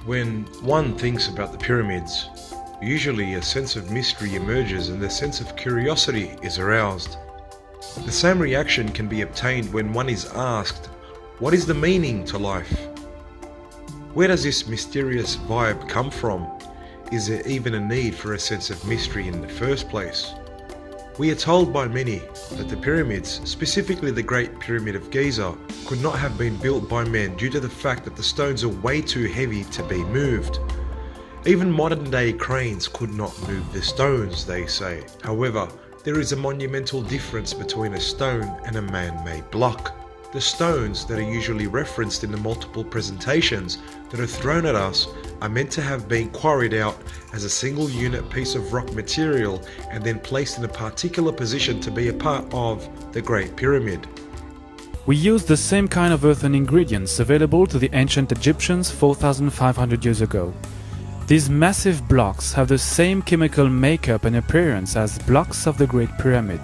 When one thinks about the pyramids, usually a sense of mystery emerges and the sense of curiosity is aroused. The same reaction can be obtained when one is asked, what is the meaning to life? Where does this mysterious vibe come from? Is there even a need for a sense of mystery in the first place? We are told by many that the pyramids, specifically the Great Pyramid of Giza, could not have been built by men due to the fact that the stones are way too heavy to be moved. Even modern day cranes could not move the stones, they say. However, there is a monumental difference between a stone and a man-made block. The stones that are usually referenced in the multiple presentations that are thrown at us are meant to have been quarried out as a single unit piece of rock material and then placed in a particular position to be a part of the Great Pyramid. We use the same kind of earthen ingredients available to the ancient Egyptians 4,500 years ago. These massive blocks have the same chemical makeup and appearance as blocks of the Great Pyramid.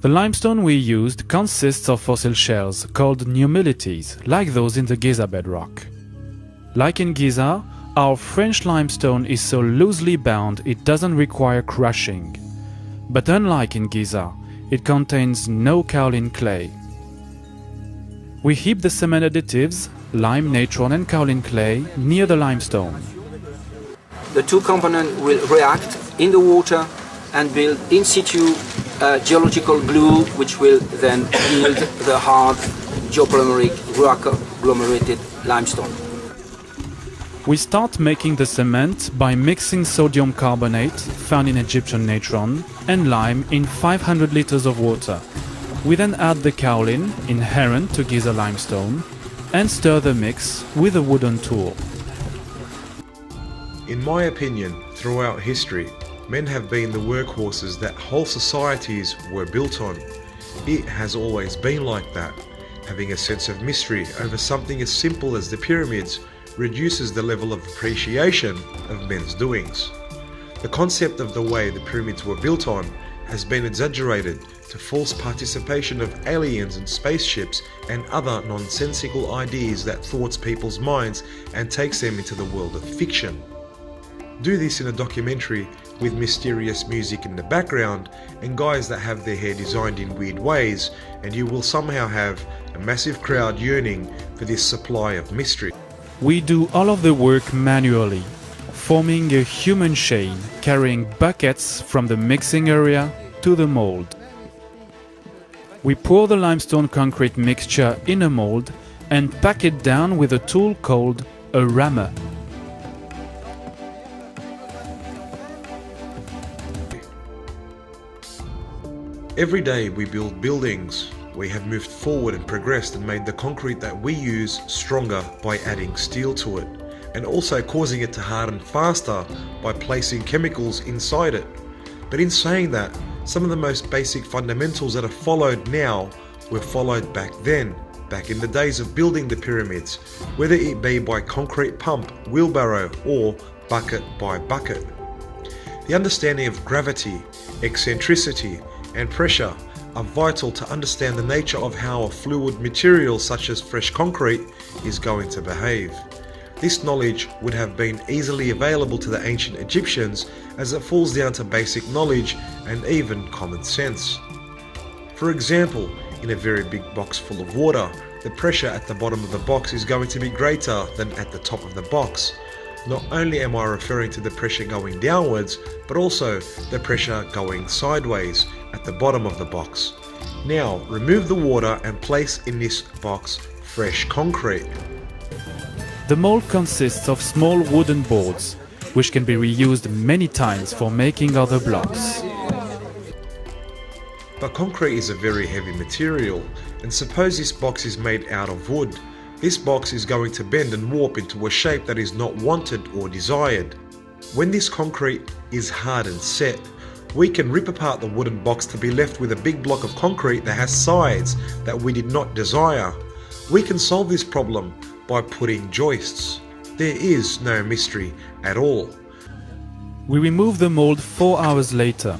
The limestone we used consists of fossil shells called nummulites, like those in the Giza bedrock. Like in Giza, our French limestone is so loosely bound it doesn't require crushing. But unlike in Giza, it contains no kaolin clay. We heap the cement additives, lime, natron and kaolin clay, near the limestone. The two components will react in the water and build in situ geological glue, which will then yield the hard geopolymeric rock agglomerated limestone. We start making the cement by mixing sodium carbonate, found in Egyptian natron, and lime in 500 liters of water. We then add the kaolin, inherent to Giza limestone, and stir the mix with a wooden tool. In my opinion, throughout history, men have been the workhorses that whole societies were built on. It has always been like that. Having a sense of mystery over something as simple as the pyramids reduces the level of appreciation of men's doings. The concept of the way the pyramids were built on has been exaggerated to false participation of aliens and spaceships and other nonsensical ideas that thwarts people's minds and takes them into the world of fiction. Do this in a documentary with mysterious music in the background and guys that have their hair designed in weird ways, and you will somehow have a massive crowd yearning for this supply of mystery. We do all of the work manually, forming a human chain carrying buckets from the mixing area to the mold. We pour the limestone concrete mixture in a mold and pack it down with a tool called a rammer. Every day we build buildings. We have moved forward and progressed and made the concrete that we use stronger by adding steel to it, and also causing it to harden faster by placing chemicals inside it. But in saying that, some of the most basic fundamentals that are followed now were followed back then, back in the days of building the pyramids, whether it be by concrete pump, wheelbarrow, or bucket by bucket. The understanding of gravity, eccentricity, and pressure are vital to understand the nature of how a fluid material such as fresh concrete is going to behave. This knowledge would have been easily available to the ancient Egyptians, as it falls down to basic knowledge and even common sense. For example, in a very big box full of water, the pressure at the bottom of the box is going to be greater than at the top of the box. Not only am I referring to the pressure going downwards, but also the pressure going sideways at the bottom of the box. Now, remove the water and place in this box fresh concrete. The mold consists of small wooden boards, which can be reused many times for making other blocks. But concrete is a very heavy material, and suppose this box is made out of wood. This box is going to bend and warp into a shape that is not wanted or desired. When this concrete is hard and set, we can rip apart the wooden box to be left with a big block of concrete that has sides that we did not desire. We can solve this problem by putting joists. There is no mystery at all. We remove the mold 4 hours later.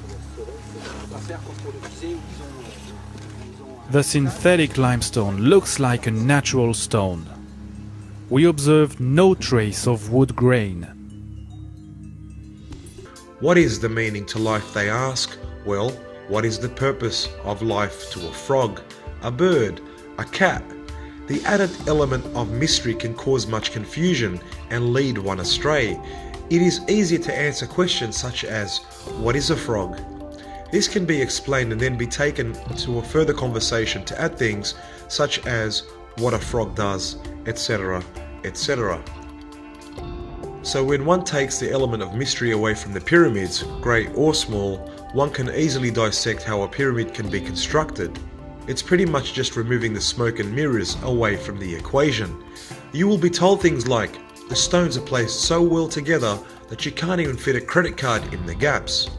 The synthetic limestone looks like a natural stone. we observe no trace of wood grain. What is the meaning to life, they ask? Well, what is the purpose of life to a frog, a bird, a cat? The added element of mystery can cause much confusion and lead one astray. It is easier to answer questions such as, what is a frog? This can be explained and then be taken to a further conversation to add things such as what a frog does, etc., etc. So when one takes the element of mystery away from the pyramids, great or small, one can easily dissect how a pyramid can be constructed. It's pretty much just removing the smoke and mirrors away from the equation. You will be told things like, the stones are placed so well together that you can't even fit a credit card in the gaps.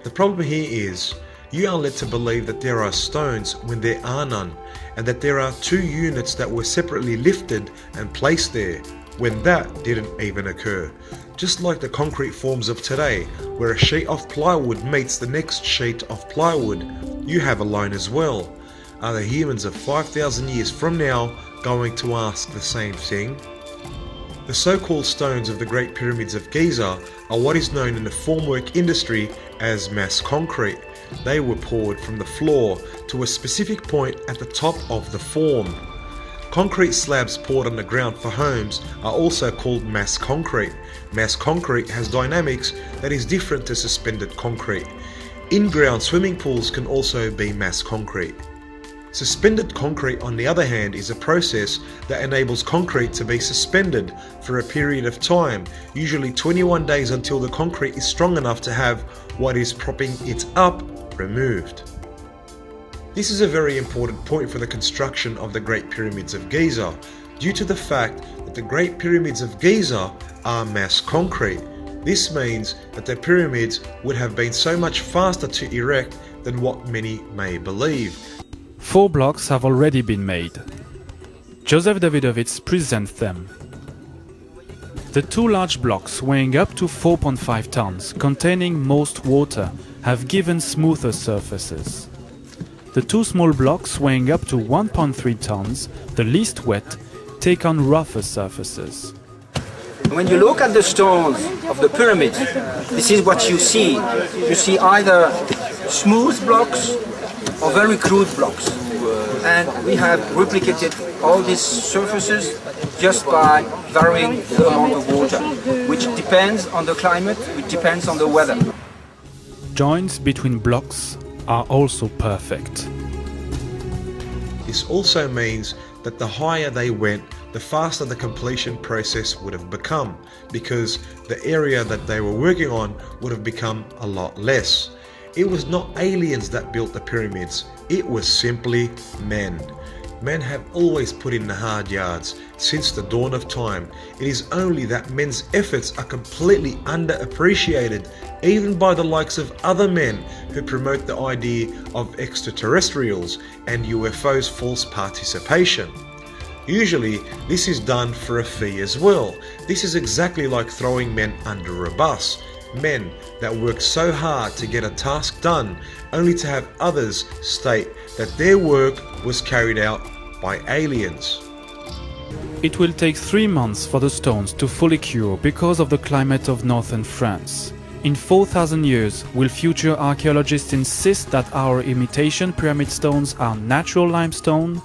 The problem here is, you are led to believe that there are stones when there are none, and that there are two units that were separately lifted and placed there, when that didn't even occur. Just like the concrete forms of today, where a sheet of plywood meets the next sheet of plywood, you have a line as well. Are the humans of 5,000 years from now going to ask the same thing? The so-called stones of the Great Pyramids of Giza are what is known in the formwork industry as mass concrete. They were poured from the floor to a specific point at the top of the form. Concrete slabs poured on the ground for homes are also called mass concrete. Mass concrete has dynamics that is different to suspended concrete. In-ground swimming pools can also be mass concrete. Suspended concrete, on the other hand, is a process that enables concrete to be suspended for a period of time, usually 21 days, until the concrete is strong enough to have what is propping it up removed. This is a very important point for the construction of the Great Pyramids of Giza, due to the fact that the Great Pyramids of Giza are mass concrete. This means that the pyramids would have been so much faster to erect than what many may believe. 4 blocks have already been made. Joseph Davidovits presents them. The 2 large blocks weighing up to 4.5 tons, containing most water, have given smoother surfaces. The 2 small blocks weighing up to 1.3 tons, the least wet, take on rougher surfaces. When you look at the stones of the pyramid, this is what you see. You see either smooth blocks or very crude blocks. And we have replicated all these surfaces just by varying the amount of water, which depends on the climate, which depends on the weather. Joints between blocks are also perfect. This also means that the higher they went, the faster the completion process would have become, because the area that they were working on would have become a lot less. It was not aliens that built the pyramids, it was simply men. Men have always put in the hard yards since the dawn of time. It is only that men's efforts are completely underappreciated, even by the likes of other men who promote the idea of extraterrestrials and UFOs' false participation. Usually, this is done for a fee as well. This is exactly like throwing men under a bus. Men that work so hard to get a task done, only to have others state that their work was carried out by aliens. It will take 3 months for the stones to fully cure because of the climate of northern France. In 4,000 years, will future archaeologists insist that our imitation pyramid stones are natural limestone?